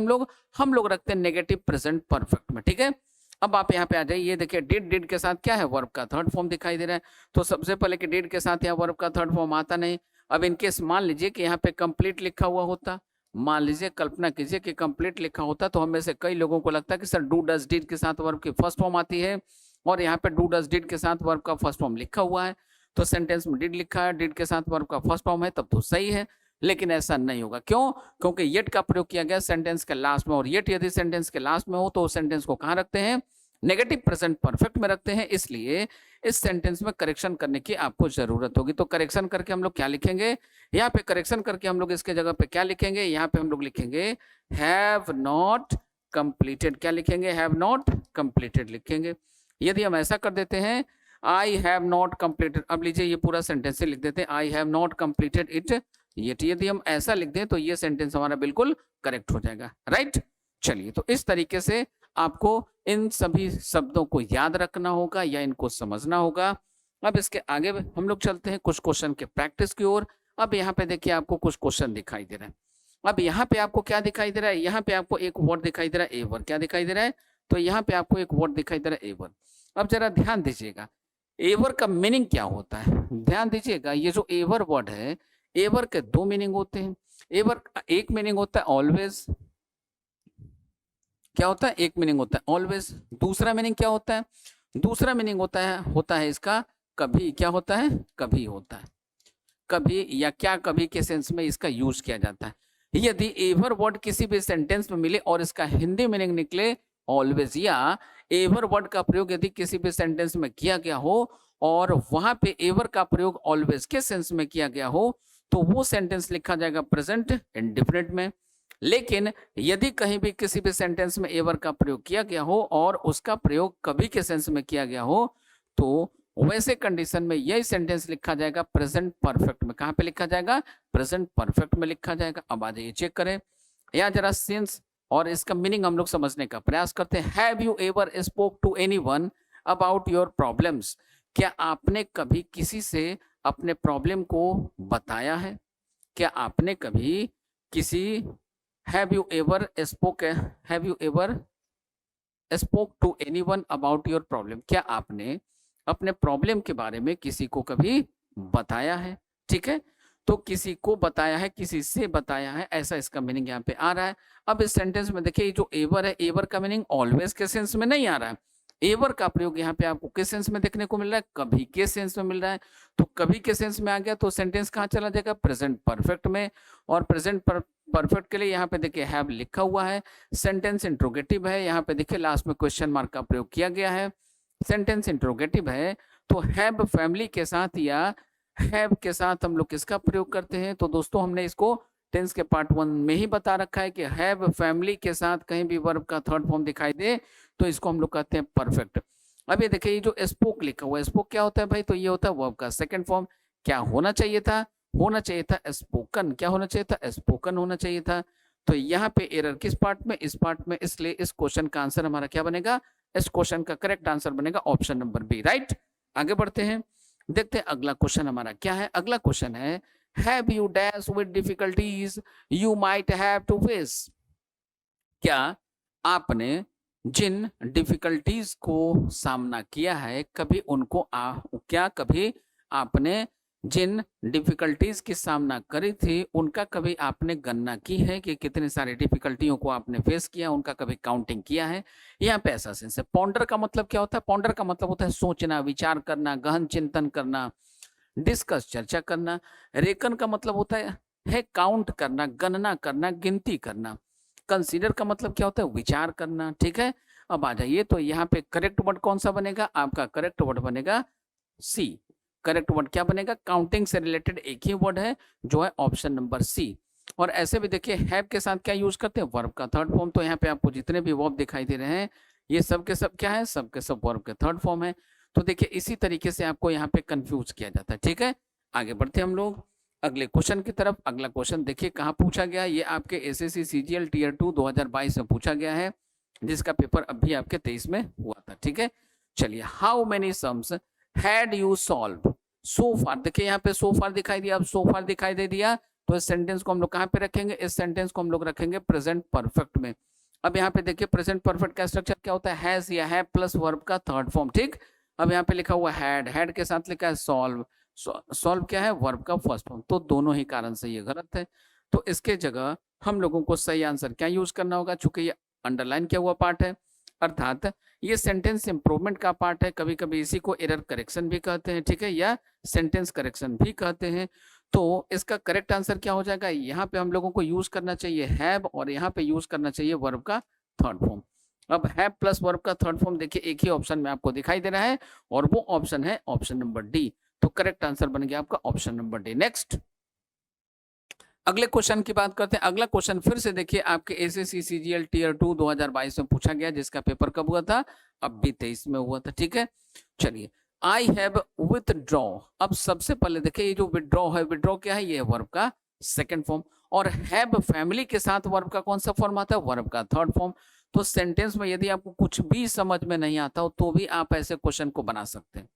हम लोग रखते हैं नेगेटिव प्रेजेंट परफेक्ट में। ठीक है, अब आप यहाँ पे आ जाइए। ये देखिए डिड के साथ क्या है? वर्ब का थर्ड फॉर्म दिखाई दे रहा है। तो सबसे पहले कि डिड के साथ यहाँ वर्ब का थर्ड फॉर्म आता नहीं। अब इनकेस मान लीजिए कि यहाँ पे कंप्लीट लिखा हुआ होता, मान लीजिए कल्पना कीजिए कि कंप्लीट लिखा होता तो हमें से कई लोगों को लगता है कि सर डू डज डिड के साथ वर्ब की फर्स्ट फॉर्म आती है और यहाँ पे डू डज डिड के साथ वर्ब का फर्स्ट फॉर्म लिखा हुआ है तो सेंटेंस में डिड लिखा है, डिड के साथ वर्ब का फर्स्ट फॉर्म है, तब तो सही है। लेकिन ऐसा नहीं होगा। क्यों? क्योंकि येट का प्रयोग किया गया सेंटेंस के लास्ट में और येट यदि सेंटेंस के लास्ट में हो तो सेंटेंस को कहाँ रखते हैं? नेगेटिव प्रेजेंट परफेक्ट में रखते हैं। इसलिए इस सेंटेंस में करेक्शन करने की आपको जरूरत होगी। तो करेक्शन करके हम लोग क्या लिखेंगे? यहाँ पे करेक्शन करके हम लोग इसके जगह पे क्या लिखेंगे? यहाँ पे हम लोग लिखेंगे हैव नॉट कंप्लीटेड क्या लिखेंगे, हैव नॉट कंप्लीटेड लिखेंगे। यदि हम ऐसा कर देते हैं आई हैव नॉट कंप्लीटेड, अब लीजिए ये पूरा सेंटेंस लिख देते हैं I have not completed it yet, यदि हम ऐसा लिख दें तो ये सेंटेंस हमारा बिल्कुल करेक्ट हो जाएगा, राइट। चलिए, तो इस तरीके से आपको इन सभी शब्दों को याद रखना होगा या इनको समझना होगा। अब इसके आगे हम लोग चलते हैं कुछ क्वेश्चन के प्रैक्टिस की ओर। अब यहाँ पे देखिए आपको कुछ क्वेश्चन दिखाई दे रहा है। अब यहाँ पे आपको क्या दिखाई दे रहा है, यहाँ पे आपको एक वर्ड दिखाई दे रहा है एवर, क्या दिखाई दे रहा है, तो यहाँ पे आपको एक वर्ड दिखाई दे रहा है एवर। अब जरा ध्यान दीजिएगा एवर का मीनिंग क्या होता है, ध्यान दीजिएगा ये जो एवर वर्ड है, एवर के दो मीनिंग होते हैं। एवर एक मीनिंग होता है ऑलवेज, क्या होता है, एक मीनिंग होता है ऑलवेज। दूसरा मीनिंग क्या होता है, दूसरा मीनिंग होता है इसका कभी, क्या होता है, कभी होता है, कभी या क्या कभी के सेंस में इसका यूज किया जाता है। यदि एवर वर्ड किसी भी सेंटेंस में मिले और इसका हिंदी मीनिंग निकले ऑलवेज, या एवर वर्ड का प्रयोग यदि किसी भी सेंटेंस में किया गया हो और वहां पे एवर का प्रयोग ऑलवेज के सेंस में किया गया हो, तो वो सेंटेंस लिखा जाएगा प्रेजेंट इंडेफिनिट में। लेकिन यदि कहीं भी किसी भी सेंटेंस में एवर का प्रयोग किया गया हो और उसका प्रयोग कभी के सेंस में किया गया हो, तो वैसे कंडीशन में यही सेंटेंस लिखा जाएगा प्रेजेंट परफेक्ट में। कहां पे लिखा जाएगा, प्रेजेंट परफेक्ट में लिखा जाएगा। अब आ जाइए चेक करें, या जरा सेंस और इसका मीनिंग हम लोग समझने का प्रयास करते हैं। Have you ever spoke to anyone about your problems, क्या आपने कभी किसी से अपने प्रॉब्लम को बताया है, क्या आपने कभी किसी, have you ever spoke to anyone about your problem, क्या आपने अपने प्रॉब्लम के बारे में किसी को कभी बताया है, ठीक है। तो किसी को बताया है, किसी से बताया है, ऐसा इसका मीनिंग यहाँ पे आ रहा है। अब इस सेंटेंस में देखिए जो एवर है, एवर का मीनिंग ऑलवेज के सेंस में नहीं आ रहा है। एवर का प्रयोग यहाँ पे आपको किस सेंस में देखने को मिल रहा है, कभी के सेंस में मिल रहा है। तो कभी के सेंस में आ गया तो सेंटेंस कहाँ चला जाएगा, प्रेजेंट परफेक्ट में। और प्रेजेंट परफेक्ट के लिए यहाँ पे देखिए हैव लिखा हुआ है, सेंटेंस इंट्रोगेटिव है, यहाँ पे देखिए लास्ट में क्वेश्चन मार्क का प्रयोग किया गया है। सेंटेंस इंट्रोगेटिव है तो हैव फैमिली के साथ या हैव के साथ हम लोग किसका प्रयोग करते हैं, तो दोस्तों हमने इसको टेंस के पार्ट 1 में ही बता रखा है कि हैव फैमिली के साथ कहीं भी वर्ब का थर्ड फॉर्म दिखाई दे तो इसको हम लोग कहते हैं परफेक्ट। अब ये देखिए ये जो स्पोक लिखा हुआ है, स्पोक क्या होता है भाई, तो ये होता है वर्ब का सेकंड फॉर्म। क्या होना चाहिए था, होना चाहिए था स्पोकन, क्या होना चाहिए था, स्पोकन होना चाहिए था। तो यहाँ पे एरर किस पार्ट में, इस पार्ट में, इसलिए इस क्वेश्चन का आंसर हमारा क्या बनेगा, इस क्वेश्चन का करेक्ट आंसर बनेगा ऑप्शन नंबर बी, राइट। आगे बढ़ते हैं, देखते हैं अगला क्वेश्चन हमारा क्या है। अगला क्वेश्चन है have you dash with difficulties you might have to face, क्या आपने जिन डिफिकल्टीज को सामना किया है कभी उनको क्या कभी आपने जिन डिफिकल्टीज की सामना करी थी उनका कभी आपने गणना की है कि कितने सारे डिफिकल्टियों को आपने फेस किया, उनका कभी काउंटिंग किया है। यहाँ पे ऐसा सेंस है। पॉन्डर का मतलब क्या होता है, पॉन्डर का मतलब होता है सोचना, विचार करना, गहन चिंतन करना, डिस्कस चर्चा करना। रेकन का मतलब होता है काउंट करना, गणना करना, गिनती करना। कंसीडर का मतलब क्या होता है, विचार करना, ठीक है। अब आ जाइए, तो यहाँ पे करेक्ट वर्ड कौन सा बनेगा, आपका करेक्ट वर्ड बनेगा सी। करेक्ट वर्ड क्या बनेगा, काउंटिंग से रिलेटेड एक ही वर्ड है जो है ऑप्शन नंबर सी। और ऐसे भी देखिए हैव के साथ क्या यूज करते हैं, वर्ब का थर्ड फॉर्म। तो यहाँ पे आपको जितने भी वर्ब दिखाई दे रहे हैं ये सब के सब क्या है, सब के सब वर्ब के थर्ड फॉर्म है। तो देखिए इसी तरीके से आपको यहाँ पे कंफ्यूज किया जाता है, ठीक है। आगे बढ़ते हम लोग अगले क्वेश्चन की तरफ। अगला क्वेश्चन देखिए कहाँ पूछा गया, ये आपके एसएससी सीजीएल टीयर 2 2022 में पूछा गया है, जिसका पेपर अभी आपके 23 में हुआ था, ठीक है। चलिए, how many sums had you solve so far, देखिए यहाँ पे सो फार दिखाई दिया, अब सो फार दिखाई दे दिया तो इस सेंटेंस को हम लोग कहाँ पे रखेंगे, इस सेंटेंस को हम लोग रखेंगे प्रेजेंट परफेक्ट में। अब यहाँ पे देखिए प्रेजेंट परफेक्ट का स्ट्रक्चर क्या होता है, हैज या हैव प्लस वर्ब का थर्ड फॉर्म, ठीक। अब यहाँ पे लिखा हुआ हैड, हैड के साथ लिखा है सॉल्व, सॉल्व क्या है, वर्ब का फर्स्ट फॉर्म। तो दोनों ही कारण से ये गलत है। तो इसके जगह हम लोगों को सही आंसर क्या यूज करना होगा, चूंकि ये अंडरलाइन किया हुआ पार्ट है, अर्थात ये सेंटेंस इंप्रूवमेंट का पार्ट है। कभी कभी इसी को एरर करेक्शन भी कहते हैं, ठीक है, या सेंटेंस करेक्शन भी कहते हैं। तो इसका करेक्ट आंसर क्या हो जाएगा, यहाँ पे हम लोगों को यूज करना चाहिए हैव और यहाँ पे यूज करना चाहिए वर्ब का थर्ड फॉर्म। अब हैव प्लस वर्ब का थर्ड फॉर्म देखिए एक ही ऑप्शन में आपको दिखाई दे रहा है और वो ऑप्शन है ऑप्शन नंबर डी। तो करेक्ट आंसर बन गया आपका ऑप्शन नंबर डी। नेक्स्ट अगले क्वेश्चन की बात करते हैं। अगला क्वेश्चन फिर से देखिए आपके एसएससी सीजीएल टियर 2 2022 में पूछा गया, जिसका पेपर कब हुआ था? अब भी 23 में हुआ था। ठीक है, चलिए, आई हैव विथड्रॉ। अब सबसे पहले देखिए ये जो विथड्रॉ है, विथड्रॉ क्या है? ये वर्ब का सेकंड फॉर्म, और हैव फैमिली के साथ वर्ब का कौन सा फॉर्म आता है? वर्ब का थर्ड फॉर्म। तो सेंटेंस में यदि आपको कुछ भी समझ में नहीं आता हो तो भी आप ऐसे क्वेश्चन को बना सकते हैं।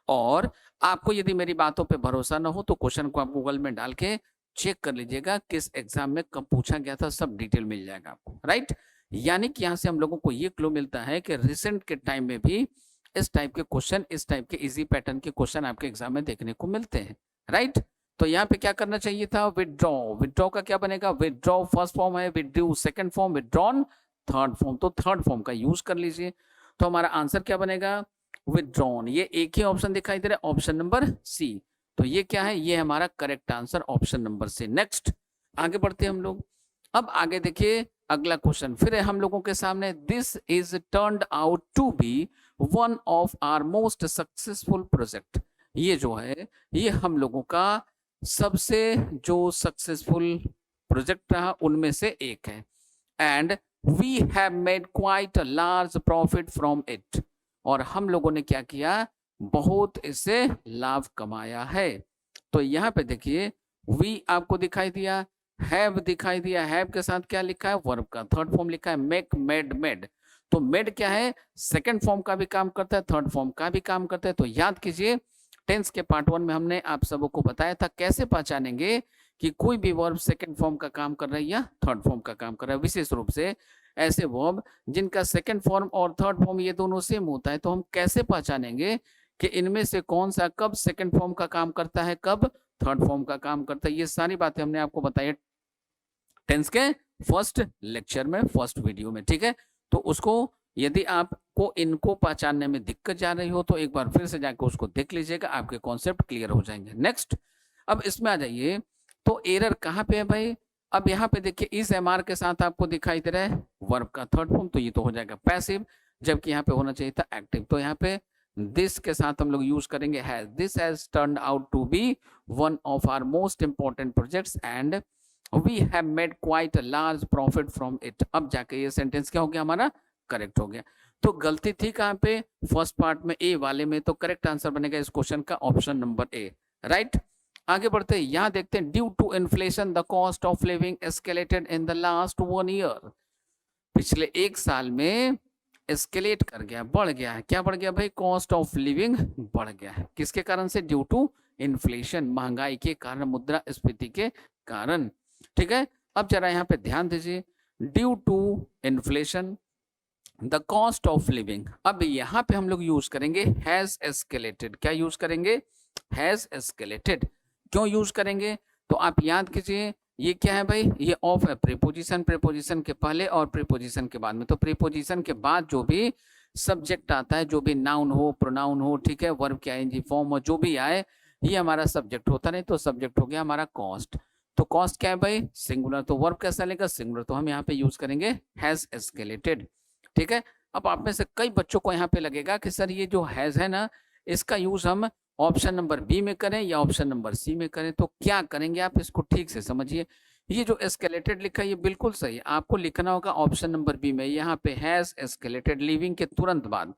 और आपको यदि मेरी बातों पे भरोसा ना हो तो क्वेश्चन को आप गूगल में डाल के चेक कर लीजिएगा किस एग्जाम में कब पूछा गया था, सब डिटेल मिल जाएगा आपको, राइट। यानी कि यहाँ से हम लोगों को ये क्लू मिलता है कि रिसेंट के टाइम में भी इस टाइप के क्वेश्चन, इस टाइप के इजी पैटर्न के क्वेश्चन आपके एग्जाम में देखने को मिलते हैं, राइट। तो यहाँ पे क्या करना चाहिए था? विथड्रॉ। विथड्रॉ का क्या बनेगा? विथड्रॉ फर्स्ट फॉर्म है, withdrew second form, withdrawn third form. तो थर्ड फॉर्म का यूज कर लीजिए। तो हमारा आंसर क्या बनेगा? विथड्रॉन। ये एक ही ऑप्शन दिखाई दे रहा है, ऑप्शन नंबर सी। तो ये क्या है? ये हमारा correct answer option number C. Next आगे बढ़ते हैं हम लोग। अब आगे देखिए अगला क्वेश्चन फिर है हम लोगों के सामने। This is turned out to be one of our most successful project. ये जो है ये हम लोगों का सबसे जो सक्सेसफुल प्रोजेक्ट रहा उनमें से एक है। And we have made quite a large profit from it. और हम लोगों ने क्या किया? बहुत इससे लाभ कमाया है। तो यहाँ पे देखिए वी आपको दिखाई दिया, हैव दिखाई दिया, हैव के साथ क्या लिखा है? वर्ब का थर्ड फॉर्म लिखा है, मेक, मेड, मेड। तो मेड क्या है? सेकंड फॉर्म का भी काम करता है, थर्ड फॉर्म का भी काम करता है। तो याद कीजिए टेंस के पार्ट 1 में हमने आप सबों को बताया था कैसे पहचानेंगे कि कोई भी वर्ब सेकंड फॉर्म का काम कर रहा है या थर्ड फॉर्म का काम कर रहा है। विशेष रूप से ऐसे वर्ब जिनका सेकंड फॉर्म और थर्ड फॉर्म ये दोनों सेम होता है, तो हम कैसे पहचानेंगे कि इनमें से कौन सा कब सेकंड फॉर्म का काम करता है, कब थर्ड फॉर्म का काम करता है? ये सारी बातें हमने आपको बताई टेंस के फर्स्ट लेक्चर में, फर्स्ट वीडियो में, ठीक है। तो उसको यदि आपको इनको पहचानने में दिक्कत जा रही हो तो एक बार फिर से जाकर उसको देख लीजिएगा, आपके कॉन्सेप्ट क्लियर हो जाएंगे। नेक्स्ट अब इसमें आ जाइए। तो एरर कहाँ पे है भाई? अब यहाँ पे देखिए इस एमआर के साथ आपको दिखाई दे रहा है वर्ब का थर्ड फॉर्म, तो ये तो हो जाएगा पैसिव, जबकि यहाँ पे होना चाहिए था एक्टिव। तो यहाँ पे दिस के साथ हम लोग यूज करेंगे has. This has turned out to be one of our most important projects and we have made quite a large profit from it. अब जाके ये सेंटेंस क्या हो गया? हमारा करेक्ट हो गया। तो गलती थी कहाँ पे? फर्स्ट पार्ट में, ए वाले में। तो करेक्ट आंसर बनेगा इस क्वेश्चन का ऑप्शन नंबर ए, राइट। आगे बढ़ते हैं, यहाँ देखते हैं due to inflation the cost of living escalated in the last 1 year. पिछले एक साल में एस्केलेट कर गया, बढ़ गया है। क्या बढ़ गया भाई? कॉस्ट ऑफ लिविंग बढ़ गया है। किसके कारण से? ड्यू टू इन्फ्लेशन, महंगाई के कारण, मुद्रास्फीति के कारण, ठीक है। अब जरा यहाँ पे ध्यान दीजिए, due to inflation the cost of living. अब यहाँ पे हम लोग यूज करेंगे हैज एस्केलेटेड। क्या यूज करेंगे? Has escalated. क्यों यूज करेंगे? तो आप याद कीजिए ये क्या है भाई? ये ऑफ है, प्रीपोजिशन, प्रीपोजिशन के पहले और प्रीपोजिशन के बाद में। तो प्रीपोजिशन के बाद जो भी सब्जेक्ट आता है, जो भी नाउन हो, प्रोनाउन हो, ठीक है, वर्ब के आईएनजी फॉर्म हो, जो भी आए ये हमारा सब्जेक्ट होता। नहीं तो सब्जेक्ट हो गया हमारा कॉस्ट। तो कॉस्ट क्या है भाई? सिंगुलर। तो वर्ब कैसा लेगा? सिंगुलर। तो हम यहाँ पे यूज करेंगे हैज एस्केलेटेड, ठीक है। अब आप में से कई बच्चों को यहाँ पे लगेगा कि सर ये जो हैज है ना, इसका यूज हम ऑप्शन नंबर बी में करें या ऑप्शन नंबर सी में करें। तो क्या करेंगे आप? इसको ठीक से समझिए। ये जो एस्केलेटेड लिखा है ये बिल्कुल सही है, आपको लिखना होगा ऑप्शन नंबर बी में। यहाँ पे हैज एस्केलेटेड लिविंग के तुरंत बाद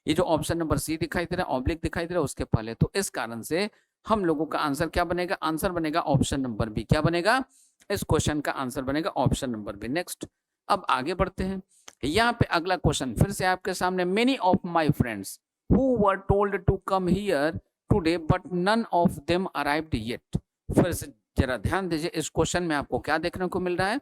ये जो ऑप्शन नंबर सी दिखाई दे रहा है, ऑब्लिक दिखाई दे रहा है, उसके पहले। तो इस कारण से हम लोगों का आंसर क्या बनेगा? आंसर बनेगा ऑप्शन नंबर बी। क्या बनेगा? इस क्वेश्चन का आंसर बनेगा ऑप्शन नंबर बी। नेक्स्ट अब आगे बढ़ते हैं। यहाँ पे अगला क्वेश्चन फिर से आपके सामने। Many of my friends who were told to come here today but none of them arrived yet. फिर से जरा ध्यान दीजिए, इस क्वेश्चन में आपको क्या देखने को मिल रहा है?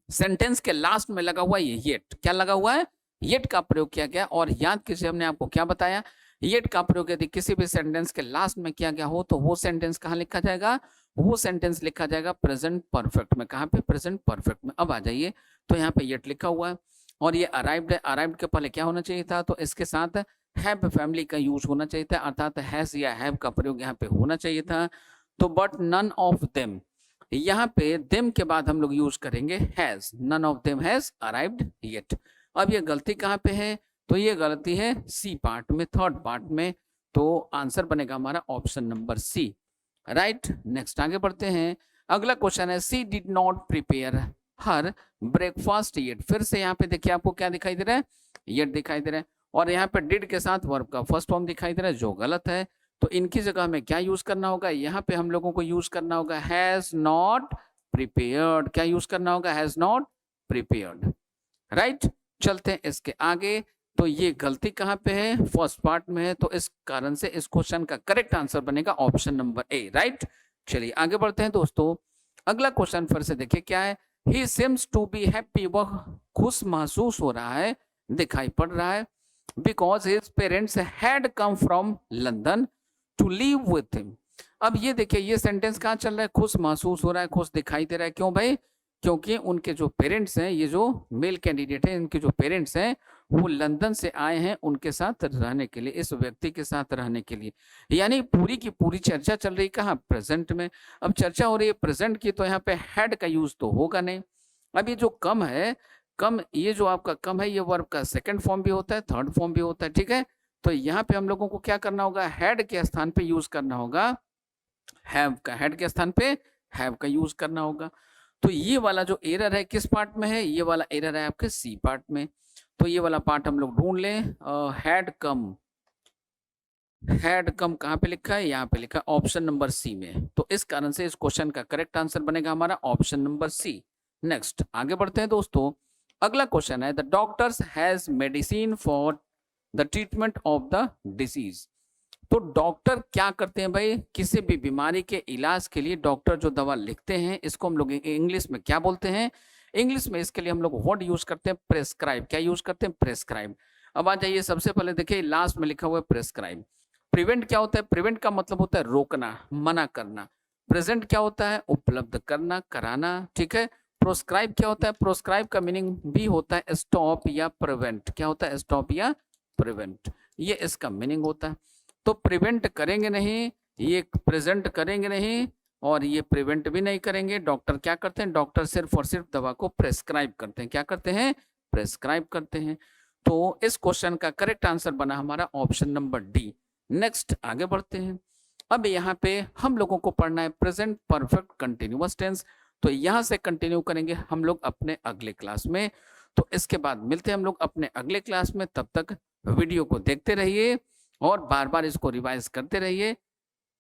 सेंटेंस के लास्ट में लगा हुआ ये येट। क्या लगा हुआ है? येट का प्रयोग किया गया। और याद कीजिए हमने आपको क्या बताया? येट का प्रयोग यदि किसी भी सेंटेंस के लास्ट में किया गया हो तो वो सेंटेंस कहाँ लिखा जाएगा? वो सेंटेंस लिखा जाएगा प्रेजेंट परफेक्ट में। कहाँ पे? प्रेजेंट परफेक्ट में। अब आ जाइए, तो यहाँ पे येट लिखा हुआ है और ये अराइव्ड है। अराइव्ड के पहले क्या होना चाहिए था? तो इसके साथ हैव फैमिली का यूज होना चाहिए था, अर्थात हैज या हैव का प्रयोग यहाँ पे होना चाहिए था। तो बट नन ऑफ देम, यहाँ पे देम के बाद हम लोग यूज करेंगे has. None of them has arrived yet. अब ये गलती कहाँ पे है? तो ये गलती है सी पार्ट में, थर्ड पार्ट में। तो आंसर बनेगा हमारा option number C, right. Next आगे बढ़ते हैं। अगला क्वेश्चन है she did not prepare her breakfast yet. फिर से यहाँ पे देखिए आपको क्या दिखाई दे रहा है, येट दिखाई दे रहा है, और यहाँ पे डिड के साथ वर्ब का फर्स्ट फॉर्म दिखाई दे रहा है जो गलत है। तो इनकी जगह हमें क्या यूज करना होगा, यहाँ पे हम लोगों को यूज करना होगा हैज नॉट प्रिपेयर्ड। क्या यूज करना होगा, हैज नॉट प्रिपेयर्ड, राइट। चलते हैं इसके आगे। तो ये गलती कहाँ पे है, फर्स्ट पार्ट में है, तो इस कारण से इस क्वेश्चन का करेक्ट आंसर बनेगा ऑप्शन नंबर ए, राइट। चलिए आगे बढ़ते हैं दोस्तों। अगला क्वेश्चन फिर से देखिए क्या है, ही सिम्स टू बी हैप्पी, वह खुश महसूस हो रहा है, दिखाई पड़ रहा है, because his parents had come from London to live with him. अब ये देखिए ये सेंटेंस कहाँ चल रहा है, खुश महसूस हो रहा है, खुश दिखाई दे रहा है, क्यों भाई, क्योंकि उनके जो पेरेंट्स हैं, ये जो मेल कैंडिडेट है, इनके जो पेरेंट्स हैं वो लंदन से आए हैं उनके साथ रहने के लिए, इस व्यक्ति के साथ रहने के लिए। यानी पूरी की पूरी चर्चा चल रही कहाँ, प्रेजेंट में। अब चर्चा हो रही है प्रेजेंट की, तो यहाँ पे हैड का यूज तो होगा नहीं। अब ये जो कम है, कम, ये जो आपका कम है, ये वर्ब का सेकंड फॉर्म भी होता है, थर्ड फॉर्म भी होता है, ठीक है। तो यहाँ पे हम लोगों को क्या करना होगा, हैड के स्थान पे यूज करना होगा हैव का, हैड के स्थान पे हैव का यूज करना होगा। तो ये वाला जो एरर है किस पार्ट में है, ये वाला एरर है आपके सी पार्ट में। तो ये वाला पार्ट हम लोग ढूंढ लें, हैड कम, हैड कम कहाँ पे लिखा है, यहाँ पे लिखा है ऑप्शन नंबर सी में। तो इस कारण से इस क्वेश्चन का करेक्ट आंसर बनेगा हमारा ऑप्शन नंबर सी। नेक्स्ट आगे बढ़ते हैं दोस्तों। अगला क्वेश्चन है the doctors has medicine for the treatment of the disease. तो डॉक्टर क्या करते हैं भाई, किसी भी बीमारी के इलाज के लिए डॉक्टर जो दवा लिखते हैं, इसको हम लोग इंग्लिश में क्या बोलते हैं, इंग्लिश में इसके लिए हम लोग वर्ड यूज करते हैं प्रेस्क्राइब। क्या यूज करते हैं, प्रेस्क्राइब। अब आ जाइए, सबसे पहले देखिए लास्ट में लिखा हुआ है प्रेस्क्राइब। प्रिवेंट क्या होता है, प्रिवेंट का मतलब होता है रोकना, मना करना। प्रेजेंट क्या होता है, उपलब्ध करना, कराना, ठीक है। प्रोस्क्राइब क्या होता है, प्रोस्क्राइब का मीनिंग भी होता है स्टॉप या प्रिवेंट। क्या होता है, स्टॉप या प्रिवेंट, ये इसका मीनिंग होता है। तो प्रिवेंट करेंगे नहीं, ये प्रेजेंट करेंगे नहीं, और ये प्रिवेंट भी नहीं करेंगे। डॉक्टर क्या करते हैं, डॉक्टर सिर्फ और सिर्फ दवा को प्रेस्क्राइब करते हैं। क्या करते हैं, प्रेस्क्राइब करते हैं। तो इस क्वेश्चन का करेक्ट आंसर बना हमारा ऑप्शन नंबर डी। नेक्स्ट आगे बढ़ते हैं। अब यहाँ पे हम लोगों को पढ़ना है प्रेजेंट परफेक्ट कंटिन्यूअस टेंस। तो यहाँ से कंटिन्यू करेंगे हम लोग अपने अगले क्लास में। तो इसके बाद मिलते हैं हम लोग अपने अगले क्लास में। तब तक वीडियो को देखते रहिए और बार बार इसको रिवाइज करते रहिए।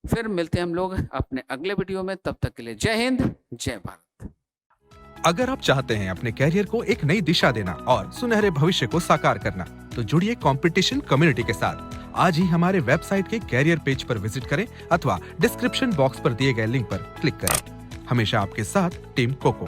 फिर मिलते हैं हम लोग अपने अगले वीडियो में। तब तक के लिए जय हिंद, जय भारत। अगर आप चाहते हैं अपने कैरियर को एक नई दिशा देना और सुनहरे भविष्य को साकार करना, तो जुड़िए कंपटीशन कम्युनिटी के साथ। आज ही हमारे वेबसाइट के कैरियर पेज पर विजिट करें अथवा डिस्क्रिप्शन बॉक्स पर दिए गए लिंक पर क्लिक करें। हमेशा आपके साथ टीम कोको।